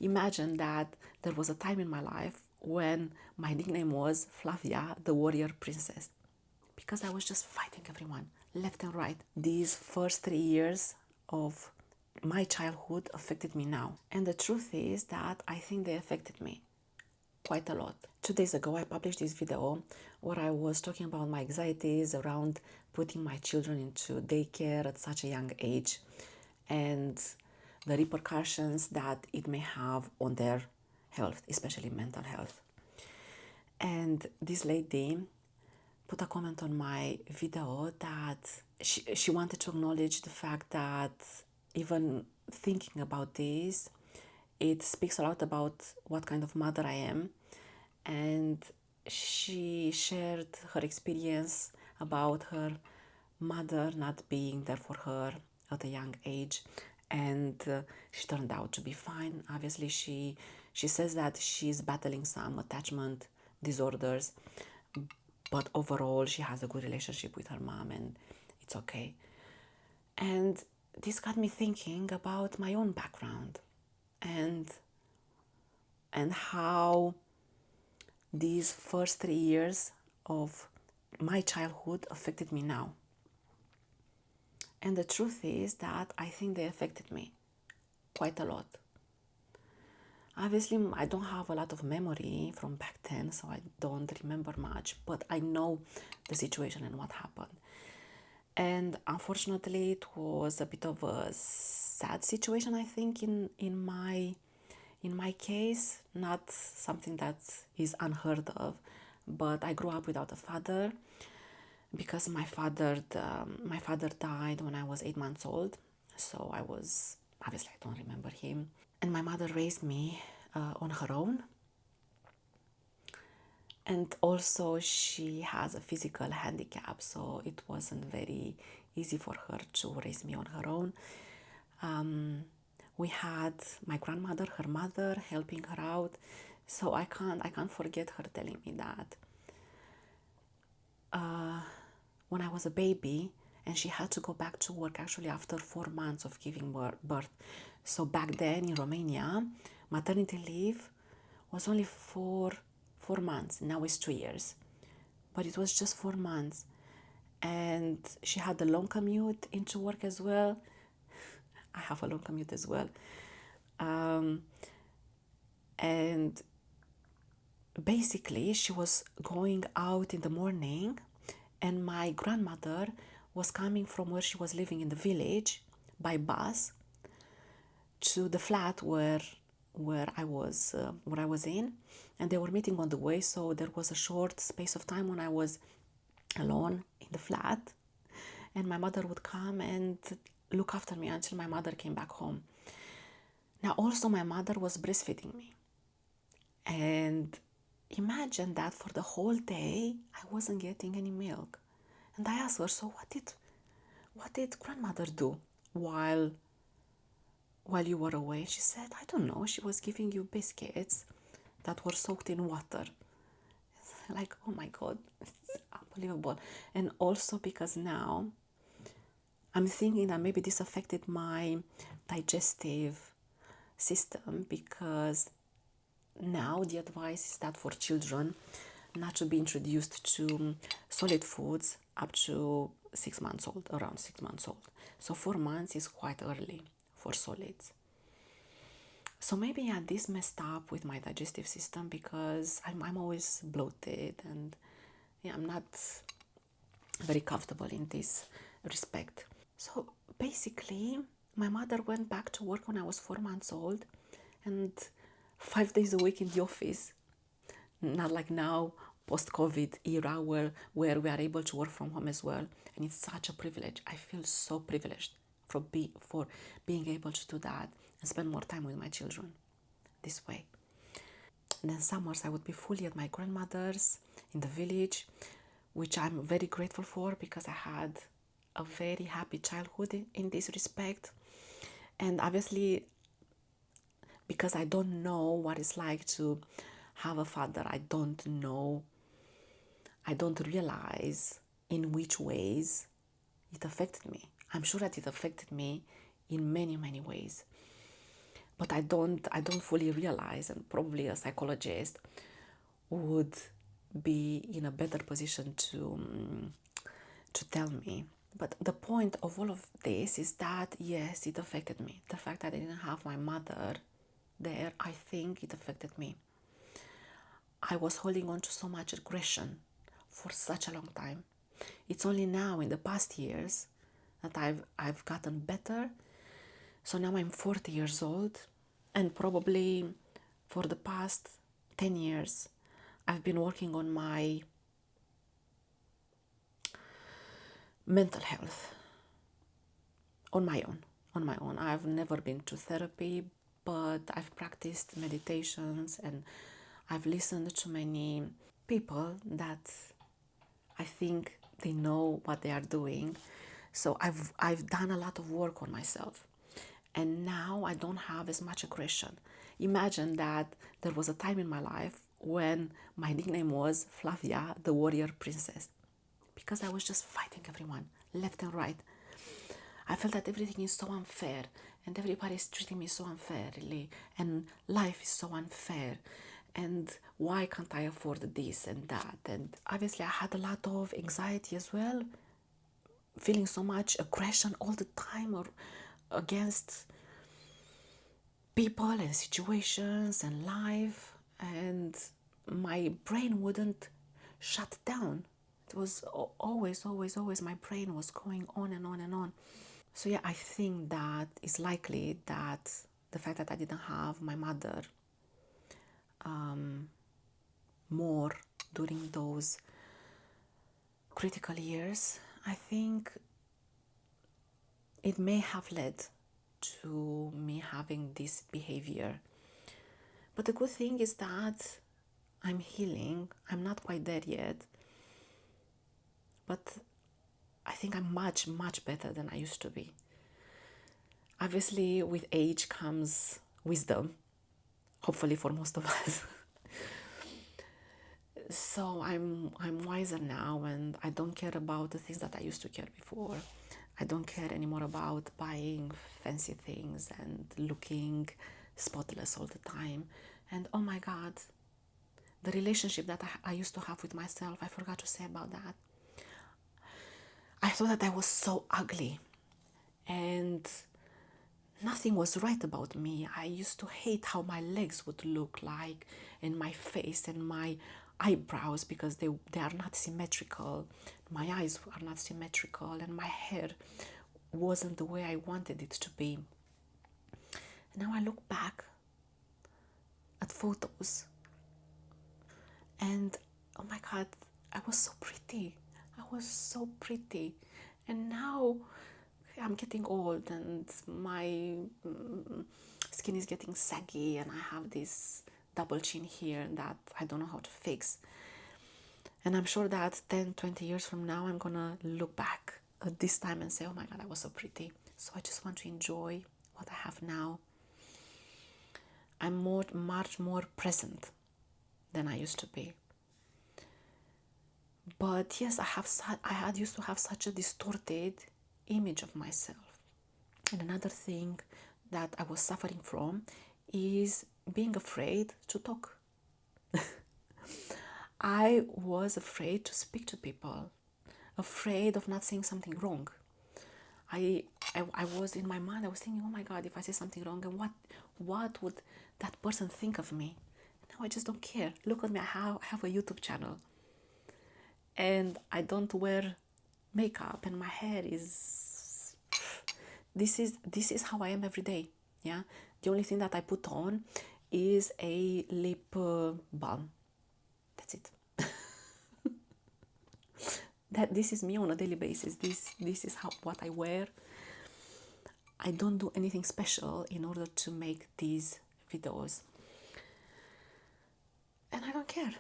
Imagine that there was a time in my life when my nickname was Flavia, the warrior princess, because I was just fighting everyone left and right. These first 3 years of my childhood affected me now. And the truth is that I think they affected me quite a lot. 2 days ago, I published this video where I was talking about my anxieties around putting my children into daycare at such a young age and the repercussions that it may have on their health, especially mental health. And this lady put a comment on my video that she wanted to acknowledge the fact that even thinking about this, it speaks a lot about what kind of mother I am. And she shared her experience about her mother not being there for her at a young age, and she turned out to be fine. Obviously, she says that she's battling some attachment disorders, but overall she has a good relationship with her mom and it's okay. And this got me thinking about my own background and how these first 3 years of my childhood affected me now. And the truth is that I think they affected me quite a lot. Obviously, I don't have a lot of memory from back then, so I don't remember much, but I know the situation and what happened. And unfortunately, it was a bit of a sad situation, I think, in my case, not something that is unheard of, but I grew up without a father because my father died when I was 8 months old. So obviously I don't remember him. And my mother raised me on her own. And also she has a physical handicap, so it wasn't very easy for her to raise me on her own. We had my grandmother, her mother, helping her out. So I can't forget her telling me that when I was a baby and she had to go back to work actually after 4 months of giving birth. So back then in Romania, maternity leave was only for 4 months. Now it's 2 years. But it was just 4 months. And she had a long commute into work as well. I have a long commute as well. And basically, she was going out in the morning, and my grandmother was coming from where she was living in the village by bus to the flat where I was in, and they were meeting on the way. So there was a short space of time when I was alone in the flat, and my mother would come and look after me until my mother came back home. Now, also my mother was breastfeeding me, and imagine that for the whole day I wasn't getting any milk. And I asked her, so what did grandmother do while you were away? She said, I don't know, she was giving you biscuits that were soaked in water. Like, oh my God, it's unbelievable. And also because now I'm thinking that maybe this affected my digestive system, because now the advice is that for children not to be introduced to solid foods up to 6 months old, around 6 months old. So 4 months is quite early for solids. So maybe this messed up with my digestive system, because I'm always bloated and I'm not very comfortable in this respect. So basically, my mother went back to work when I was 4 months old, and 5 days a week in the office. Not like now, post-COVID era, where we are able to work from home as well. And it's such a privilege. I feel so privileged for being able to do that and spend more time with my children this way. And then summers I would be fully at my grandmother's in the village, which I'm very grateful for, because I had a very happy childhood in this respect. And obviously, because I don't know what it's like to have a father, I don't realize in which ways it affected me. I'm sure that it affected me in many, many ways. but I don't fully realize, and probably a psychologist would be in a better position to tell me. But the point of all of this is that yes, it affected me. The fact that I didn't have my mother there, I think it affected me. I was holding on to so much aggression for such a long time. It's only now in the past years that I've gotten better. So now I'm 40 years old, and probably for the past 10 years I've been working on my mental health on my own. I've never been to therapy, but I've practiced meditations and I've listened to many people that I think they know what they are doing. So I've done a lot of work on myself. And now I don't have as much aggression. Imagine that there was a time in my life when my nickname was Flavia, the warrior princess, because I was just fighting everyone left and right. I felt that everything is so unfair and everybody is treating me so unfairly and life is so unfair and why can't I afford this and that. And obviously I had a lot of anxiety as well, feeling so much aggression all the time or against people and situations and life, and my brain wouldn't shut down. It was always my brain was going on and on and on. So yeah, I think that it's likely that the fact that I didn't have my mother more during those critical years, I think it may have led to me having this behavior. But the good thing is that I'm healing. I'm not quite there yet, but I think I'm much better than I used to be. Obviously, with age comes wisdom, hopefully for most of us. So I'm wiser now, and I don't care about the things that I used to care before. I don't care anymore about buying fancy things and looking spotless all the time. And oh my God, the relationship that I used to have with myself, I forgot to say about that. I thought that I was so ugly and nothing was right about me. I used to hate how my legs would look like and my face and my eyebrows because they are not symmetrical. My eyes are not symmetrical and my hair wasn't the way I wanted it to be. And now I look back at photos and oh my God, I was so pretty. I was so pretty. And now I'm getting old and my skin is getting saggy and I have this double chin here that I don't know how to fix. And I'm sure that 10, 20 years from now, I'm gonna look back at this time and say, oh my God, I was so pretty. So I just want to enjoy what I have now. I'm much more present than I used to be. But yes, I had used to have such a distorted image of myself. And another thing that I was suffering from is being afraid to talk. I was afraid to speak to people, afraid of not saying something wrong. I was in my mind, I was thinking, oh my God, if I say something wrong, and what would that person think of me? Now I just don't care. Look at me, I have a YouTube channel. And I don't wear makeup and my hair is this is how I am every day. Yeah, the only thing that I put on is a lip balm. That's it. This is me on a daily basis. This is what I wear. I don't do anything special in order to make these videos, and I don't care.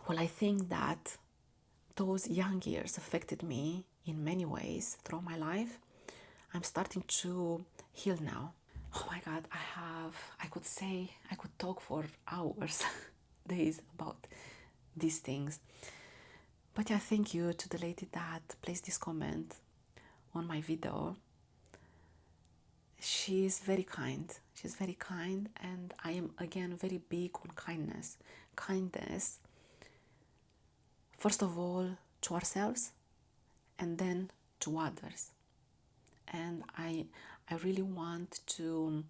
Well, I think that those young years affected me in many ways throughout my life. I'm starting to heal now. Oh my God, I could talk for hours, days about these things. But yeah, thank you to the lady that placed this comment on my video. She is very kind. She's very kind, and I am again very big on kindness. Kindness, first of all, to ourselves, and then to others. And I really want to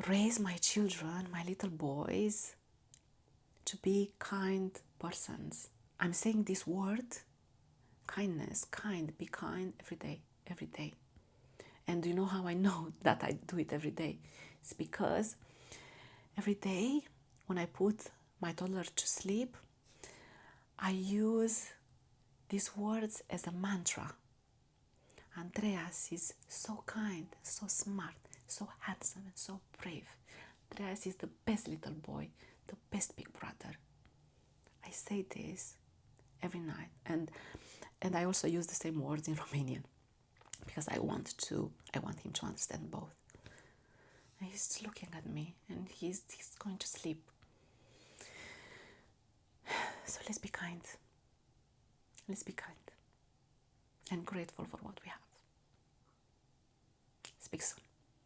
raise my children, my little boys, to be kind persons. I'm saying this word, kindness, kind, be kind every day, every day. And do you know how I know that I do it every day? It's because every day when I put my toddler to sleep, I use these words as a mantra. Andreas is so kind, so smart, so handsome, and so brave. Andreas is the best little boy, the best big brother. I say this every night, and I also use the same words in Romanian because I want him to understand both. And he's looking at me, and he's going to sleep. So let's be kind. Let's be kind and grateful for what we have. Speak soon.